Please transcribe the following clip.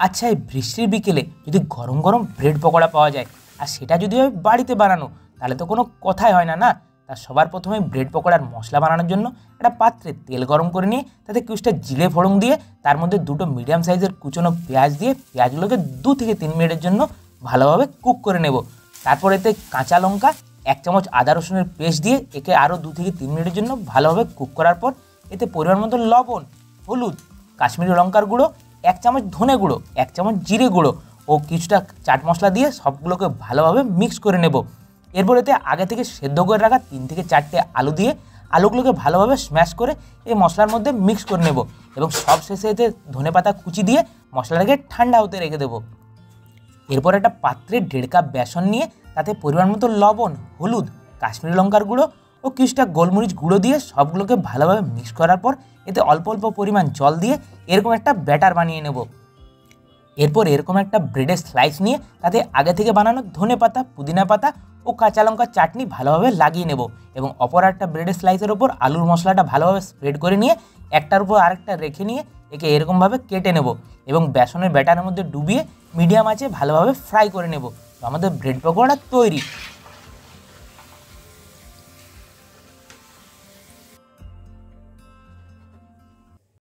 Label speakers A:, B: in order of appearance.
A: আচ্ছা, এই বৃষ্টির বিকেলে যদি গরম গরম ব্রেড পকোড়া পাওয়া যায় আর সেটা যদি হয় বাড়িতে বানানো, তাহলে তো কোনো কথাই হয় না। তা সবার প্রথমে ব্রেড পকোড়ার মশলা বানানোর জন্য একটা পাত্রে তেল গরম করে নিয়ে তাতে কিছুটা জিরে ফোড়ন দিয়ে তার মধ্যে দুটো মিডিয়াম সাইজের কুচনো পেঁয়াজ দিয়ে পেঁয়াজগুলোকে 2 থেকে 3 মিনিটের জন্য ভালোভাবে কুক করে নেব। তারপর এতে কাঁচা লঙ্কা, 1 চামচ আদা রসুনের পেস্ট দিয়ে একে আরও 2 থেকে 3 মিনিটের জন্য ভালোভাবে কুক করার পর এতে পরিমাণ মতো লবণ, হলুদ, কাশ্মীরি লঙ্কার গুঁড়ো, 1 চামচ ধনে গুঁড়ো, 1 চামচ জিরে গুঁড়ো ও কিছুটা চাট মশলা দিয়ে সবগুলোকে ভালোভাবে মিক্স করে নেব। এরপর এতে আগে থেকে সেদ্ধ করে রাখা 3 থেকে 4টে আলু দিয়ে আলুগুলোকে ভালোভাবে স্ম্যাশ করে এই মশলার মধ্যে মিক্স করে নেব এবং সব শেষে এতে ধনেপাতা কুচি দিয়ে মশলাটাকে ঠান্ডা হতে রেখে দেবো। এরপর একটা পাত্রে 1.5 কাপ বেসন নিয়ে তাতে পরিমাণ মতো লবণ, হলুদ, কাশ্মীরি লঙ্কার গুঁড়ো ও কিছুটা গোলমরিচ গুঁড়ো দিয়ে সবগুলোকে ভালোভাবে মিক্স করার পর এতে অল্প অল্প পরিমাণ জল দিয়ে এরকম একটা ব্যাটার বানিয়ে নেব। এরপর এরকম একটা ব্রেডের স্লাইস নিয়ে তাতে আগে থেকে বানানো ধনেপাতা, পুদিনা পাতা ও কাঁচা লঙ্কার চাটনি ভালোভাবে লাগিয়ে নেব এবং অপর একটা ব্রেডের স্লাইসের ওপর আলুর মশলাটা ভালোভাবে স্প্রেড করে নিয়ে একটার উপর আরেকটা রেখে নিয়ে একে এরকমভাবে কেটে নেব এবং বেসনের ব্যাটারের মধ্যে ডুবিয়ে মিডিয়াম আঁচে ভালোভাবে ফ্রাই করে নেব। তো আমাদের ব্রেড পকোড়া তৈরি।